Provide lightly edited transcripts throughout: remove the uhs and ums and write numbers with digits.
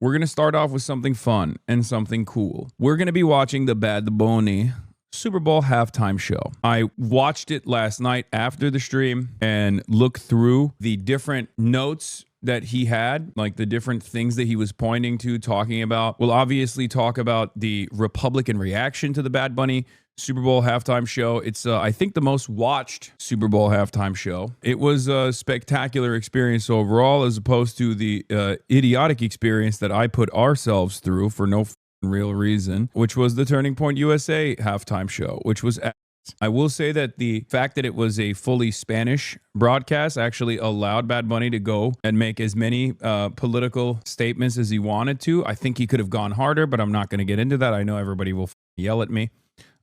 We're going to start off with something fun and something cool. We're going to be watching the Bad Bunny Super Bowl halftime show. I watched it last night after the stream and looked through the different notes that he had, like the different things that he was pointing to, talking about. We'll obviously talk about the Republican reaction to the Bad Bunny Super Bowl halftime show. It's, I think, the most watched Super Bowl halftime show. It was a spectacular experience overall, as opposed to the idiotic experience that I put ourselves through for no real reason, which was the Turning Point USA halftime show, which was... I will say that the fact that it was a fully Spanish broadcast actually allowed Bad Bunny to go and make as many political statements as he wanted to. I think he could have gone harder, but I'm not going to get into that. I know everybody will yell at me.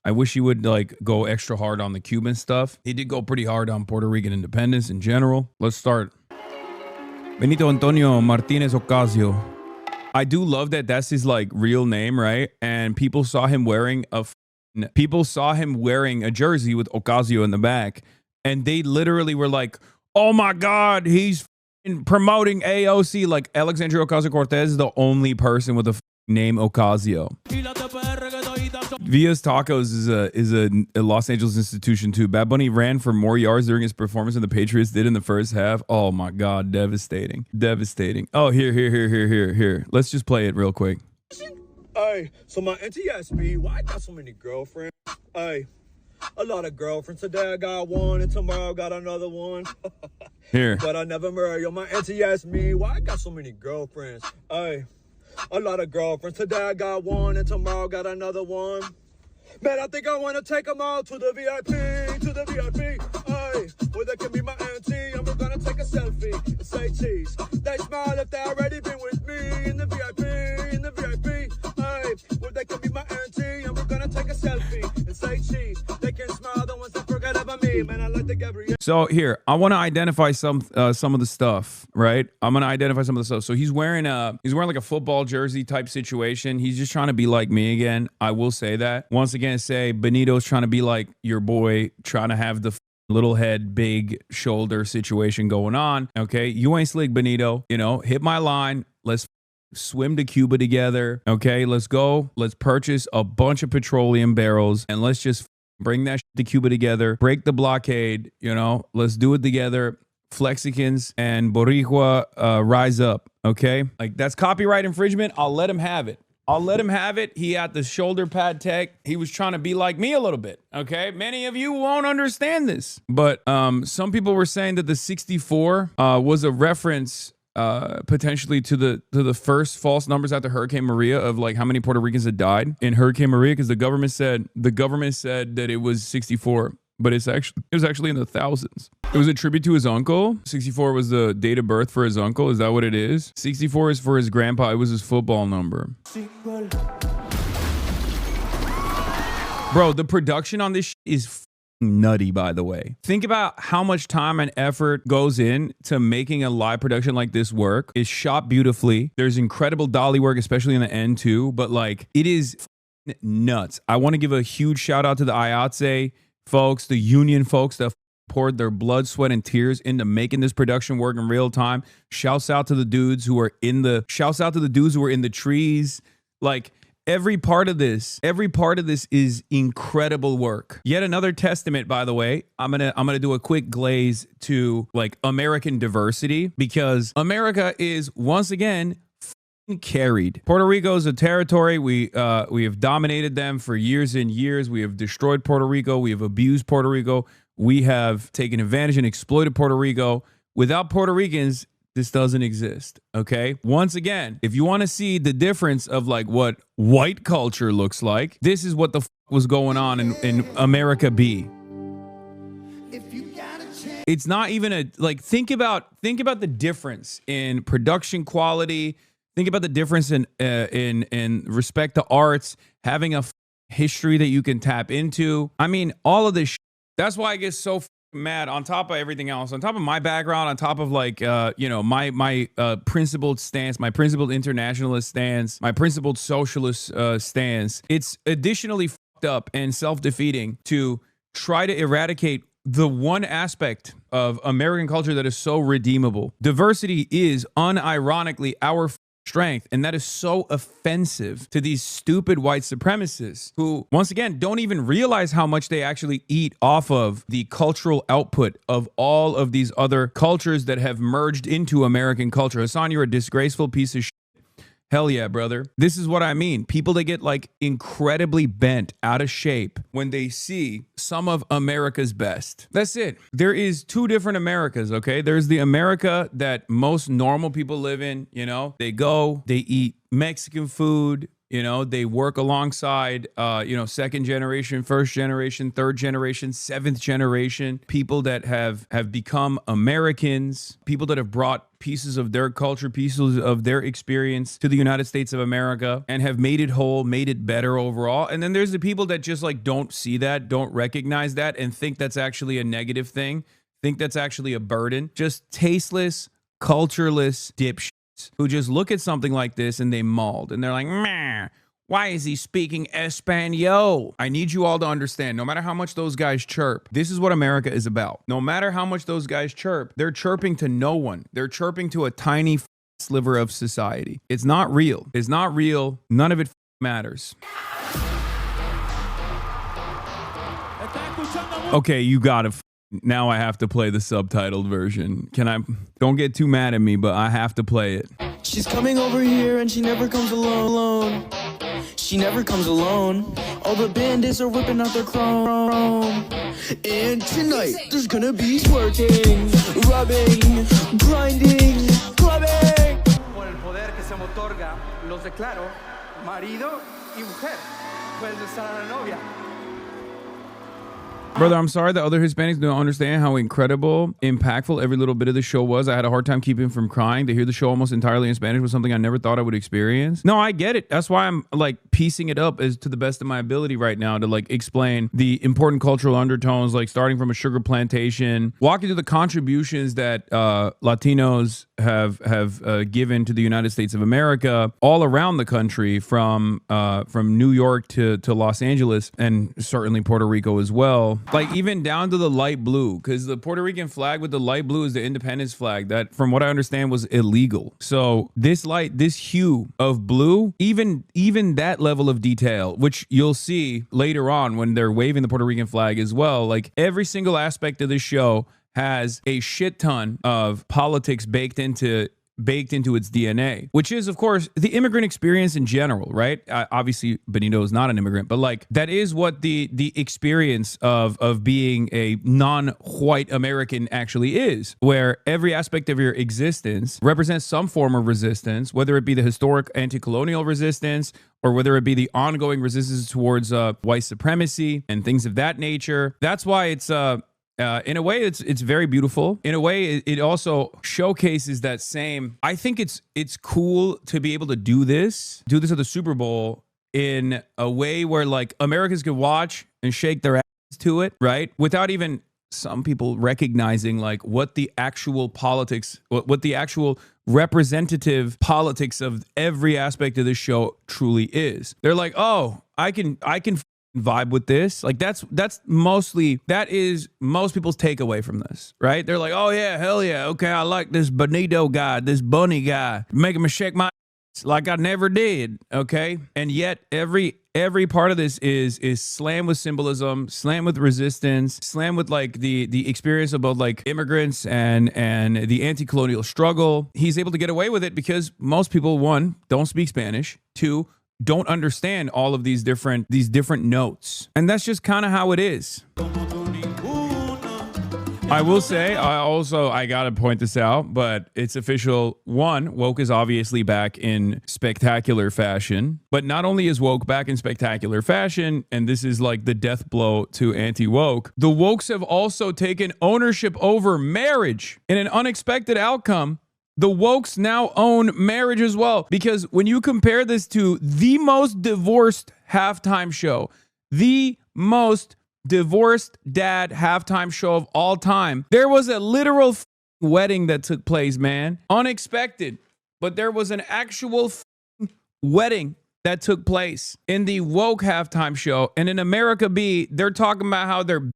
I wish he would like go extra hard on the Cuban stuff. He did go pretty hard on Puerto Rican independence in general. Let's start. Benito Antonio Martinez Ocasio. I do love that that's his like real name, right? And people saw him wearing a jersey with Ocasio in the back, and they literally were like, oh my God, he's promoting AOC. Like, Alexandria Ocasio-Cortez is the only person with a name Ocasio. Via's Tacos is a Los Angeles institution too. Bad Bunny ran for more yards during his performance than the Patriots did in the first half. Oh my God, devastating. Devastating. Oh, here. Let's just play it real quick. Hey, so my auntie asked me why I got so many girlfriends. Hey, a lot of girlfriends. Today I got one and tomorrow I got another one. Here. But I never marry. Yo, my auntie asked me why I got so many girlfriends. Hey, a lot of girlfriends. Today I got one and tomorrow I got another one. Man, I think I want to take them all to the VIP, Hey, well, they can be my auntie and we're going to take a selfie and say cheese. They smile if they already been with me in the VIP, Hey, well, they can be my auntie and we're going to take a selfie and say cheese. They can smile the ones that forget about me. Man, I like the Gabrielle. So here, I want to identify some of the stuff, right? I'm going to identify some of the stuff. So he's wearing like a football jersey type situation. He's just trying to be like me again. I will say that. Once again, say Benito's trying to be like your boy, trying to have the little head, big shoulder situation going on. Okay, you ain't slick, Benito. You know, hit my line. Let's swim to Cuba together. Okay, let's go. Let's purchase a bunch of petroleum barrels and let's just bring that shit to Cuba together. Break the blockade. You know, let's do it together. Flexicans and Boricua rise up. Okay, like that's copyright infringement. I'll let him have it. He had the shoulder pad tech. He was trying to be like me a little bit. Okay. Many of you won't understand this, but some people were saying that the 64 was a reference potentially to the first false numbers after Hurricane Maria of like how many Puerto Ricans had died in Hurricane Maria, because the government said that it was 64. But it was actually in the thousands. It was a tribute to his uncle. 64 was the date of birth for his uncle. Is that what it is? 64 is for his grandpa. It was his football number. Bro, the production on this is nutty, by the way. Think about how much time and effort goes in to making a live production like this work. It's shot beautifully. There's incredible dolly work, especially in the end too. But like, it is nuts. I want to give a huge shout out to the IATSE folks, the union folks that poured their blood, sweat, and tears into making this production work in real time. Shouts out to the dudes who are in the trees. Like, every part of this is incredible work. Yet another testament, by the way. I'm gonna do a quick glaze to like American diversity, because America is once again carried. Puerto Rico is a territory. We have dominated them for years and years. We have destroyed Puerto Rico. We have abused Puerto Rico. We have taken advantage and exploited Puerto Rico. Without Puerto Ricans, this doesn't exist. Okay. Once again, if you want to see the difference of like what white culture looks like, this is what the was going on in America B. It's not even a like, think about the difference in production quality. Think about the difference in respect to arts, having a history that you can tap into. I mean, all of this. That's why I get so mad. On top of everything else, on top of my background, on top of like my principled stance, my principled internationalist stance, my principled socialist stance. It's additionally fucked up and self-defeating to try to eradicate the one aspect of American culture that is so redeemable. Diversity is unironically our strength. And that is so offensive to these stupid white supremacists who, once again, don't even realize how much they actually eat off of the cultural output of all of these other cultures that have merged into American culture. Hasan, you're a disgraceful piece of shit. Hell yeah, brother. This is what I mean. People that get like incredibly bent out of shape when they see some of America's best. That's it. There is two different Americas, okay? There's the America that most normal people live in, you know? They go, they eat Mexican food, you know, they work alongside, second generation, first generation, third generation, seventh generation, people that have become Americans, people that have brought pieces of their culture, pieces of their experience to the United States of America and have made it whole, made it better overall. And then there's the people that just like don't see that, don't recognize that, and think that's actually a negative thing, think that's actually a burden. Just tasteless, cultureless dipshits who just look at something like this and they mauled and they're like, meh, why is he speaking Espanol? I need you all to understand, no matter how much those guys chirp, this is what America is about. No matter how much those guys chirp, they're chirping to no one. They're chirping to a tiny sliver of society. It's not real. It's not real. None of it matters. Okay, you gotta. Now I have to play the subtitled version. Can I? Don't get too mad at me, but I have to play it. She's coming over here and she never comes alone. She never comes alone. All the bandits are whipping out their chrome. And tonight there's gonna be twerking, rubbing, grinding, clubbing. Por el poder que se me otorga, los declaro marido y mujer. Puedes besar a la novia. Brother, I'm sorry that other Hispanics don't understand how incredible, impactful every little bit of the show was. I had a hard time keeping from crying. To hear the show almost entirely in Spanish was something I never thought I would experience. No, I get it. That's why I'm like piecing it up as to the best of my ability right now to like explain the important cultural undertones, like starting from a sugar plantation, walking through the contributions that Latinos have given to the United States of America all around the country, from New York to Los Angeles and certainly Puerto Rico as well. Like even down to the light blue, because the Puerto Rican flag with the light blue is the independence flag that, from what I understand, was illegal. So this hue of blue, even that level of detail, which you'll see later on when they're waving the Puerto Rican flag as well, like every single aspect of this show has a shit ton of politics baked into its DNA, which is, of course, the immigrant experience in general, right? Obviously, Benito is not an immigrant, but like that is what the experience of being a non-white American actually is, where every aspect of your existence represents some form of resistance, whether it be the historic anti-colonial resistance or whether it be the ongoing resistance towards white supremacy and things of that nature. That's why it's in a way, it's very beautiful. In a way, it also showcases that same. I think it's cool to be able to do this at the Super Bowl in a way where like Americans can watch and shake their ass to it, right? Without even some people recognizing like what the actual politics, what the actual representative politics of every aspect of this show truly is. They're like, oh, I can vibe with this. Like that is most people's takeaway from this, right? They're like, oh yeah, hell yeah, okay, I like this Benito guy, this bunny guy, making me shake my ass like I never did, okay? And yet every part of this is slammed with symbolism, slammed with resistance, slammed with like the experience of both like immigrants and the anti-colonial struggle. He's able to get away with it because most people, one, don't speak Spanish, two, don't understand all of these different notes. And that's just kind of how it is. I will say, I gotta point this out, but it's official. One, woke is obviously back in spectacular fashion. But not only is woke back in spectacular fashion, and this is like the death blow to anti-woke, the wokes have also taken ownership over marriage in an unexpected outcome. The wokes now own marriage as well, because when you compare this to the most divorced halftime show, the most divorced dad halftime show of all time, there was a literal wedding that took place, man. Unexpected, but there was an actual wedding that took place in the woke halftime show. And in America B, they're talking about how their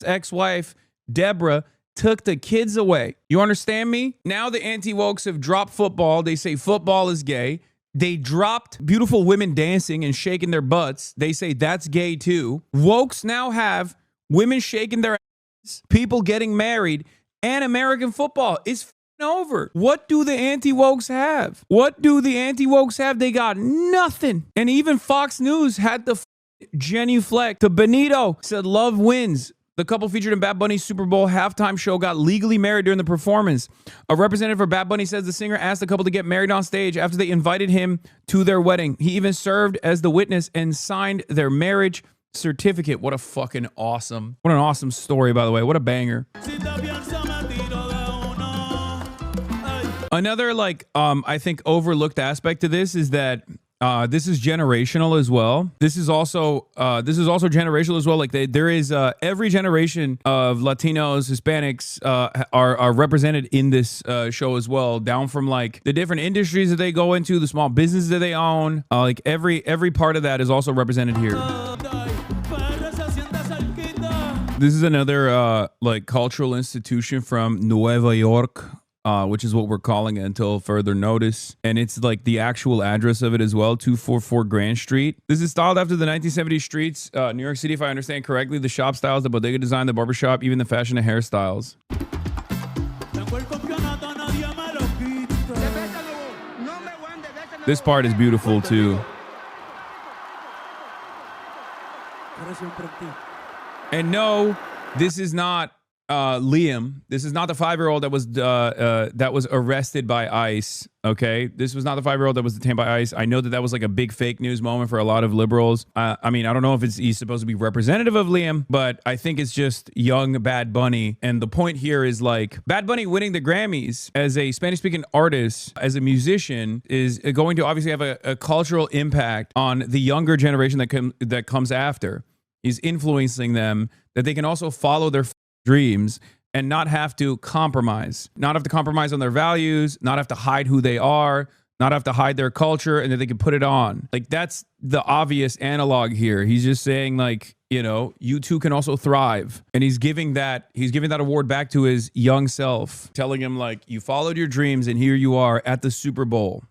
ex-wife, Deborah, took the kids away. You understand me? Now the anti-wokes have dropped football. They say football is gay. They dropped beautiful women dancing and shaking their butts. They say that's gay too. Wokes now have women shaking their ass, people getting married, and American football is over. What do the anti-wokes have? What do the anti-wokes have? They got nothing. And even Fox News had the genuflect to Benito, said love wins. The couple featured in Bad Bunny's Super Bowl halftime show got legally married during the performance. A representative for Bad Bunny says the singer asked the couple to get married on stage after they invited him to their wedding. He even served as the witness and signed their marriage certificate. What a fucking awesome, what an awesome story, by the way. What a banger. Another I think overlooked aspect to this is that this is generational as well. This is also generational as well. Like there is every generation of Latinos, Hispanics are represented in this show as well. Down from like the different industries that they go into, the small businesses that they own. Like every part of that is also represented here. This is another like cultural institution from Nueva York. Which is what we're calling it until further notice. And it's like the actual address of it as well, 244 Grand Street. This is styled after the 1970s streets, New York City, if I understand correctly. The shop styles, the bodega design, the barbershop, even the fashion and hairstyles. This part is beautiful too. And no, this is not Liam. This is not the 5-year-old that was arrested by ICE. Okay, this was not the 5-year-old that was detained by ICE. I know that was like a big fake news moment for a lot of liberals. I mean, I don't know if he's supposed to be representative of Liam, but I think it's just young Bad Bunny. And the point here is like Bad Bunny winning the Grammys as a Spanish-speaking artist, as a musician, is going to obviously have a cultural impact on the younger generation that comes after. He's influencing them that they can also follow their dreams and not have to compromise, on their values, not have to hide who they are, not have to hide their culture, and that they can put it on. Like that's the obvious analog here. He's just saying like, you know, you too can also thrive. And he's giving that award back to his young self, telling him like, you followed your dreams and here you are at the Super Bowl.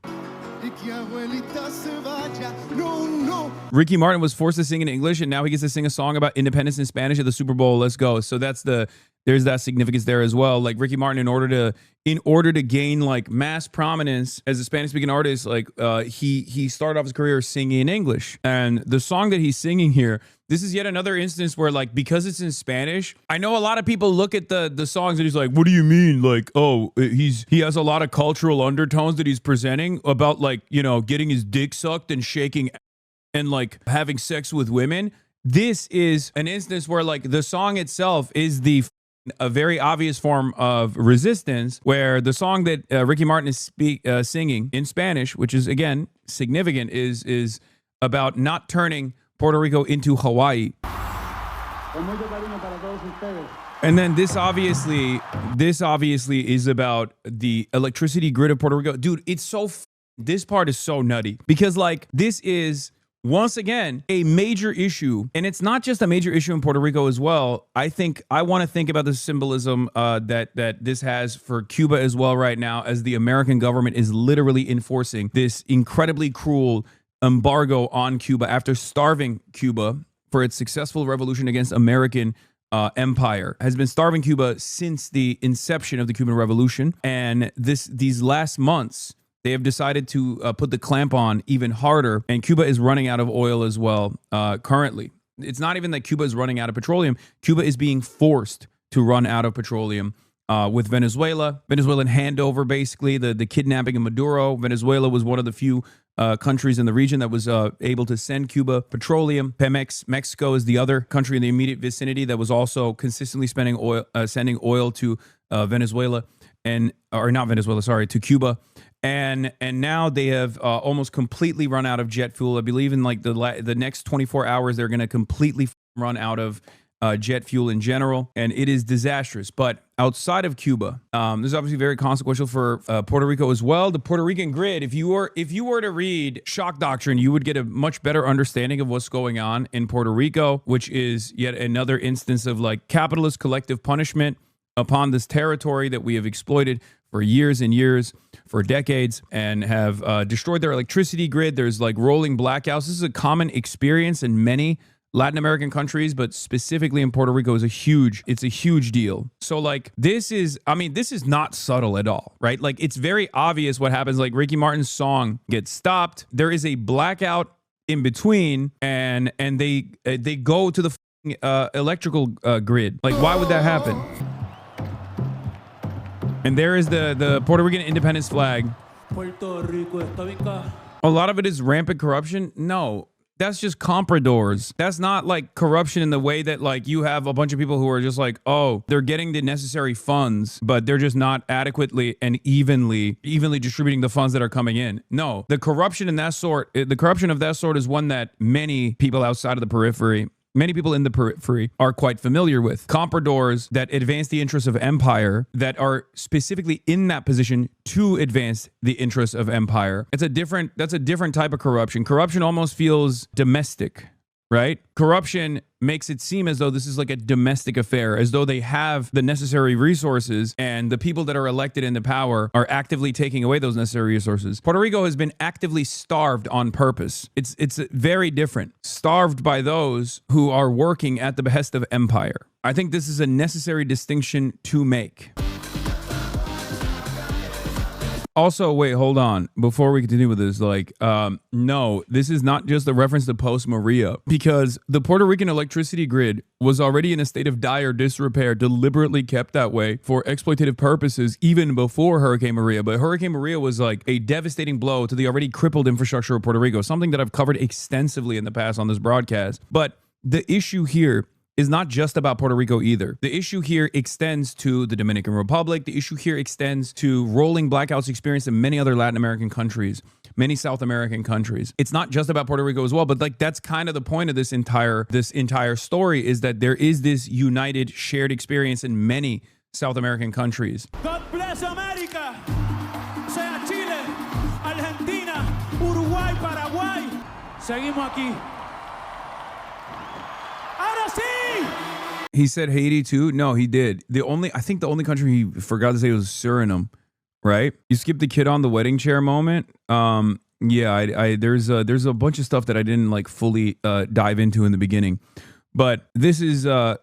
Ricky Martin was forced to sing in English, and now he gets to sing a song about independence in Spanish at the Super Bowl. Let's go. So there's that significance there as well. Like Ricky Martin, in order to gain like mass prominence as a Spanish-speaking artist, like he started off his career singing in English. And the song that he's singing here, this is yet another instance where like, because it's in Spanish, I know a lot of people look at the songs and he's like, what do you mean? Like, oh, he has a lot of cultural undertones that he's presenting about like, you know, getting his dick sucked and shaking and like having sex with women. This is an instance where like the song itself is a very obvious form of resistance, where the song that Ricky Martin is singing in Spanish, which is again significant, is about not turning Puerto Rico into Hawaii. And then this obviously is about the electricity grid of Puerto Rico. Dude, it's this part is so nutty because like this is once again a major issue, and it's not just a major issue in Puerto Rico as well. I want to think about the symbolism that this has for Cuba as well right now, as the American government is literally enforcing this incredibly cruel embargo on Cuba after starving Cuba for its successful revolution against American empire. Has been starving Cuba since the inception of the Cuban Revolution, and these last months they have decided to put the clamp on even harder, and Cuba is running out of oil as well currently. It's not even that Cuba is running out of petroleum. Cuba is being forced to run out of petroleum with Venezuelan handover, basically, the kidnapping of Maduro. Venezuela was one of the few countries in the region that was able to send Cuba petroleum. Pemex, Mexico is the other country in the immediate vicinity that was also consistently sending oil to Venezuela, to Cuba. And now they have almost completely run out of jet fuel. I believe in like the next 24 hours, they're going to completely run out of jet fuel in general. And it is disastrous. But outside of Cuba, this is obviously very consequential for Puerto Rico as well. The Puerto Rican grid, if you were to read Shock Doctrine, you would get a much better understanding of what's going on in Puerto Rico, which is yet another instance of like capitalist collective punishment. upon this territory that we have exploited for years and years, for decades, and have destroyed their electricity grid. There's like rolling blackouts. This is a common experience in many Latin American countries, but specifically in Puerto Rico it's a huge deal. So like this is not subtle at all, right? Like it's very obvious what happens. Like Ricky Martin's song gets stopped. There is a blackout in between, and they go to the electrical grid. Like why would that happen? And there is the Puerto Rican independence flag. A lot of it is rampant corruption. No, that's just compradors. That's not like corruption in the way that like you have a bunch of people who are just like, oh, they're getting the necessary funds, but they're just not adequately and evenly distributing the funds that are coming in. No, the corruption of that sort is one that many people outside of the periphery, many people in the periphery are quite familiar with. Compradors that advance the interests of empire, that are specifically in that position to advance the interests of empire. That's a different type of corruption. Corruption almost feels domestic, right? Corruption makes it seem as though this is like a domestic affair, as though they have the necessary resources and the people that are elected into power are actively taking away those necessary resources. Puerto Rico has been actively starved on purpose. It's very different. Starved by those who are working at the behest of empire. I think this is a necessary distinction to make. Also, wait, hold on. Before we continue with this, like, no, this is not just a reference to post-Maria, because the Puerto Rican electricity grid was already in a state of dire disrepair, deliberately kept that way for exploitative purposes even before Hurricane Maria. But Hurricane Maria was like a devastating blow to the already crippled infrastructure of Puerto Rico, something that I've covered extensively in the past on this broadcast. But the issue here is not just about Puerto Rico either. The issue here extends to the Dominican Republic. The issue here extends to rolling blackouts experienced in many other Latin American countries, many South American countries. It's not just about Puerto Rico as well, but like that's kind of the point of this entire story, is that there is this united, shared experience in many South American countries. God bless America. Sea Chile, Argentina, Uruguay, Paraguay. Seguimos aquí. He said Haiti too? No, he did. I think the only country he forgot to say was Suriname, right? You skipped the kid on the wedding chair moment. Yeah, there's a bunch of stuff that I didn't like fully dive into in the beginning. But this is a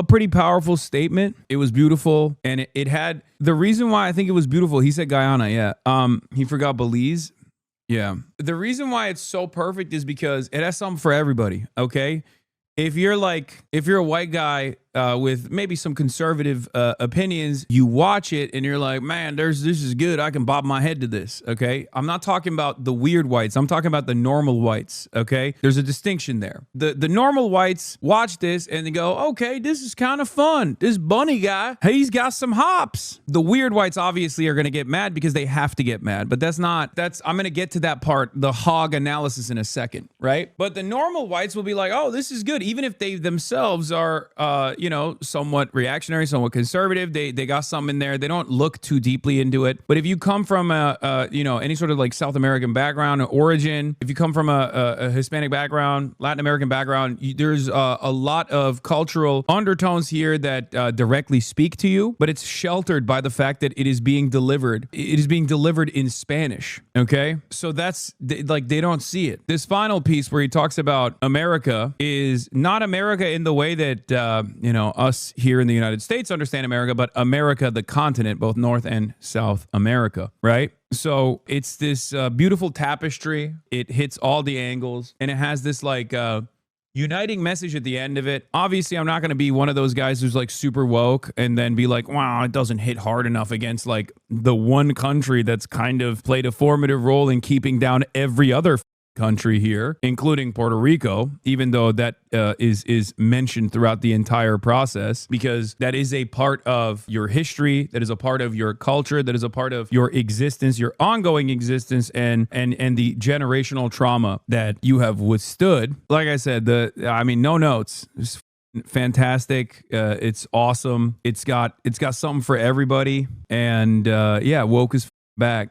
pretty powerful statement. It was beautiful, and it had the reason why I think it was beautiful. He said Guyana, yeah. He forgot Belize. Yeah. The reason why it's so perfect is because it has something for everybody, okay? If you're a white guy with maybe some conservative opinions, you watch it and you're like, man, this is good. I can bob my head to this. Okay. I'm not talking about the weird whites. I'm talking about the normal whites. Okay. There's a distinction there. The normal whites watch this and they go, okay, this is kind of fun. This bunny guy, he's got some hops. The weird whites obviously are going to get mad because they have to get mad, but I'm going to get to that part, the hog analysis, in a second. Right. But the normal whites will be like, oh, this is good. Even if they themselves are, somewhat reactionary, somewhat conservative, they got some in there. They don't look too deeply into it. But if you come from any sort of like South American background or origin, if you come from a Hispanic background, Latin American background, there's a lot of cultural undertones here that directly speak to you, but it's sheltered by the fact that it is being delivered. It is being delivered in Spanish. Okay, so that's like they don't see it. This final piece where he talks about America is not America in the way that us here in the United States understand America, but America, the continent, both North and South America, right? So it's this beautiful tapestry. It hits all the angles, and it has this like uniting message at the end of it. Obviously, I'm not going to be one of those guys who's like super woke and then be like, wow, it doesn't hit hard enough against like the one country that's kind of played a formative role in keeping down every other country here, including Puerto Rico, even though that is mentioned throughout the entire process, because that is a part of your history, that is a part of your culture, that is a part of your existence, your ongoing existence, and the generational trauma that you have withstood. Like I said, no notes. It's fantastic. It's awesome. It's got something for everybody, and woke is back.